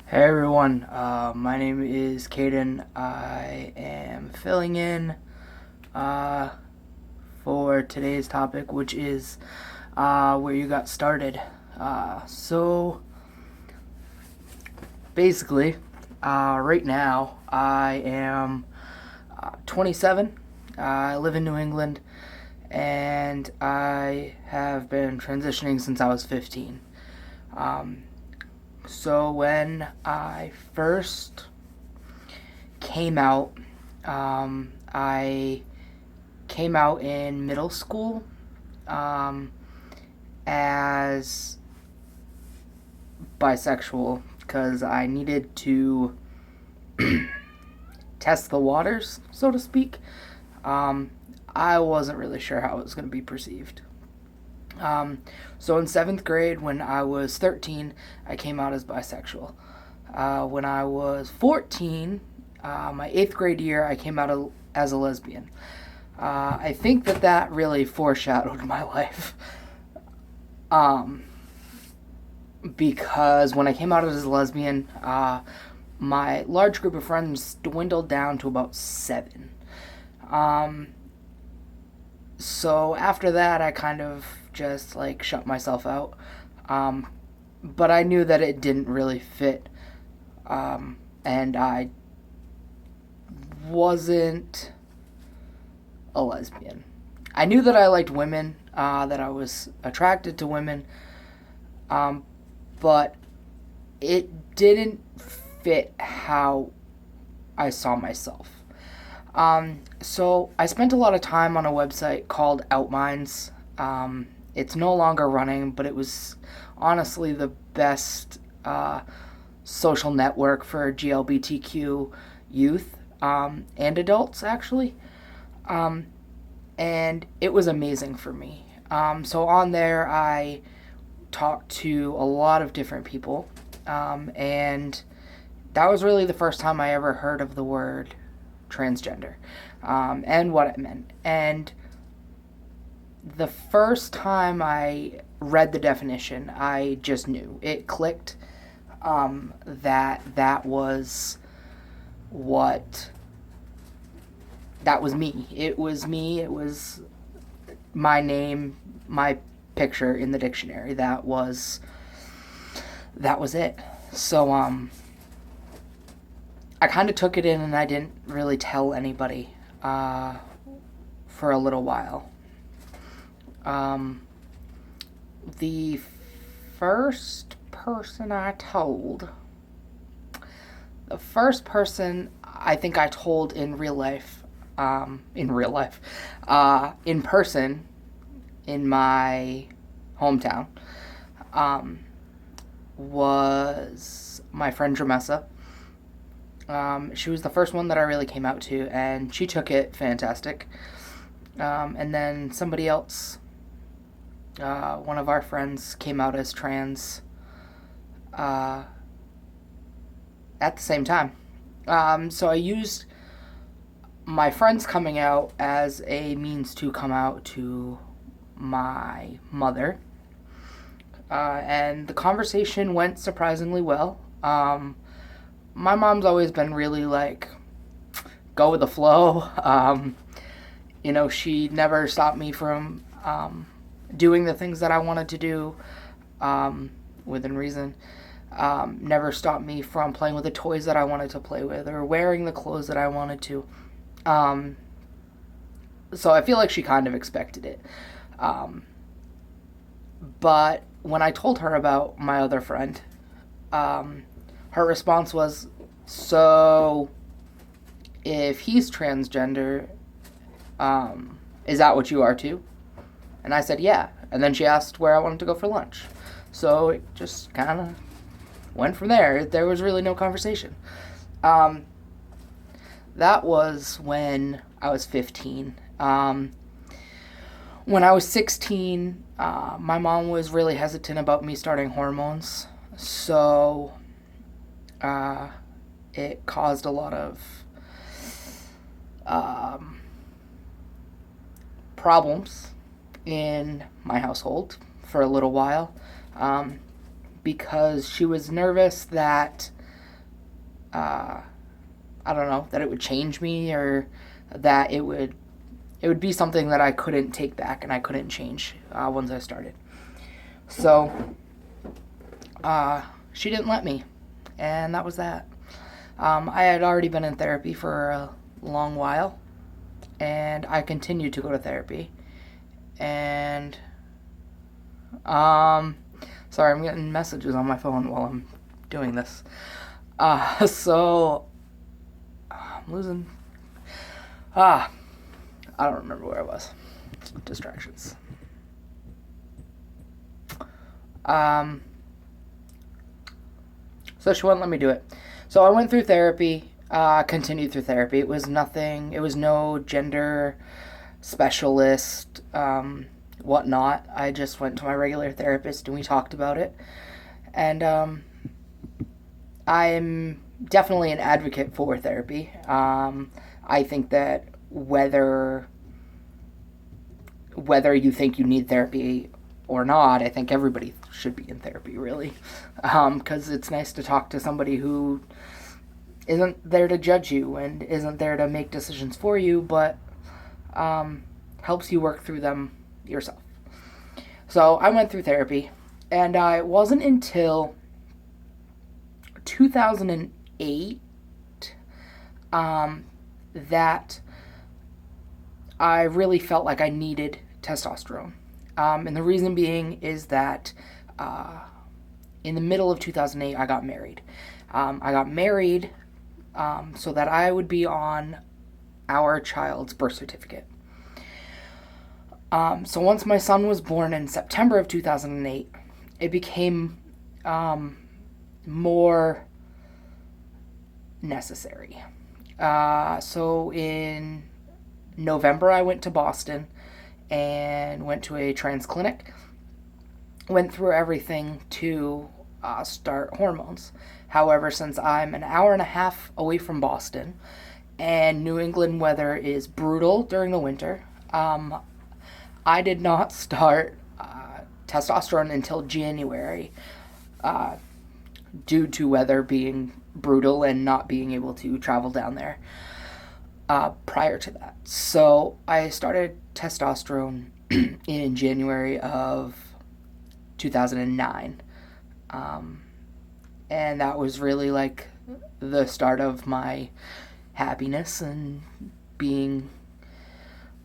Hey everyone, my name is Kaden. I am filling in uh, for today's topic, which is where you got started. So basically, right now I am 27. I live in New England, and I have been transitioning since I was 15. Um, so when I first came out, I came out in middle school um, as bisexual because I needed to test the waters, so to speak. Um, I wasn't really sure how it was going to be perceived. Um, so in seventh grade, when I was 13, I came out as bisexual. When I was 14, my eighth grade year, I came out as a lesbian. I think that really foreshadowed my life. Um, because when I came out as a lesbian, my large group of friends dwindled down to about seven. Um, so after that, I kind of just like shut myself out. Um, but I knew that it didn't really fit. And I wasn't a lesbian. I knew that I liked women, that I was attracted to women, um, but it didn't fit how I saw myself. So I spent a lot of time on a website called Outminds. It's no longer running, but it was honestly the best social network for GLBTQ youth and adults, actually. Um, and it was amazing for me. So on there, I talked to a lot of different people, and that was really the first time I ever heard of the word transgender, and what it meant. And the first time I read the definition, I just knew it clicked. That was what that was me. It was me. It was my name, my picture in the dictionary. That was it. So I kind of took it in and I didn't really tell anybody for a little while. Um, the first person I told, the first person I think I told in person in my hometown, um, was my friend Dramessa. She was the first one that I really came out to, and she took it fantastic. And then somebody else, one of our friends, came out as trans uh, at the same time. So I used my friends coming out as a means to come out to my mother. And the conversation went surprisingly well. My mom's always been really like, go with the flow. She never stopped me from doing the things that I wanted to do within reason. Never stopped me from playing with the toys that I wanted to play with or wearing the clothes that I wanted to. Um, so I feel like she kind of expected it. Um, but when I told her about my other friend, um, her response was, "So, if he's transgender, is that what you are too?" And I said, "Yeah." And then she asked where I wanted to go for lunch. So it just kind of went from there. There was really no conversation. Um, that was when I was 15. When I was 16, my mom was really hesitant about me starting hormones. So uh, it caused a lot of um, problems in my household for a little while, um, because she was nervous that I don't know, that it would change me, or that it would be something that I couldn't take back and I couldn't change once I started. So she didn't let me, and that was that. I had already been in therapy for a long while, and I continued to go to therapy. And sorry, I'm getting messages on my phone while I'm doing this. So I'm losing. I don't remember where I was. Distractions. So she wouldn't let me do it. So I went through therapy, continued through therapy. It was no gender specialist, whatnot. I just went to my regular therapist and we talked about it. And I'm definitely an advocate for therapy. I think that whether you think you need therapy or not, I think everybody should be in therapy, really, because it's nice to talk to somebody who isn't there to judge you and isn't there to make decisions for you, but helps you work through them yourself. So I went through therapy, and it wasn't until 2008 that I really felt like I needed testosterone. And the reason being is that in the middle of 2008, I got married. I got married so that I would be on our child's birth certificate. So once my son was born in September of 2008, it became more necessary. So in November, I went to Boston and went to a trans clinic. Went through everything to start hormones. However, since I'm an hour and a half away from Boston and New England weather is brutal during the winter, I did not start testosterone until January due to weather being brutal and not being able to travel down there prior to that. So I started testosterone in January of 2009. And that was really like the start of my happiness and being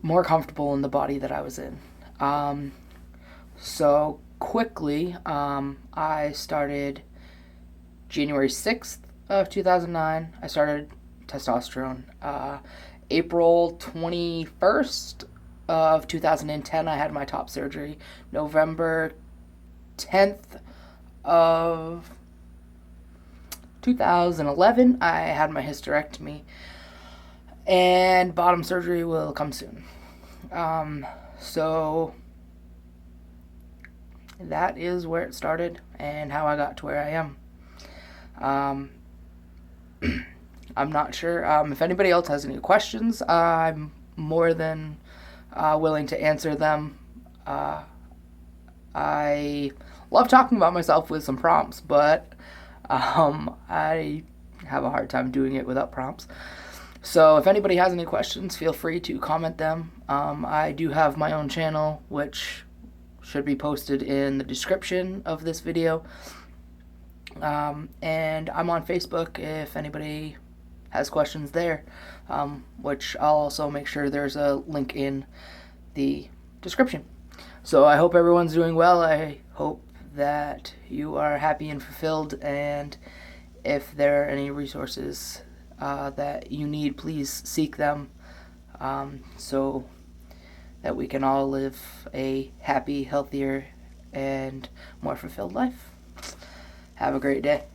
more comfortable in the body that I was in. So quickly, I started January 6th of 2009. I started testosterone. April 21st of 2010, I had my top surgery. November 10th of 2011, I had my hysterectomy, and bottom surgery will come soon. So that is where it started and how I got to where I am. I'm not sure if anybody else has any questions. I'm more than willing to answer them. I love talking about myself with some prompts, but I have a hard time doing it without prompts. So if anybody has any questions, feel free to comment them. I do have my own channel, which should be posted in the description of this video. And I'm on Facebook if anybody has questions there, which I'll also make sure there's a link in the description. So I hope everyone's doing well. I hope that you are happy and fulfilled, and if there are any resources that you need, please seek them, so that we can all live a happy, healthier, and more fulfilled life. Have a great day.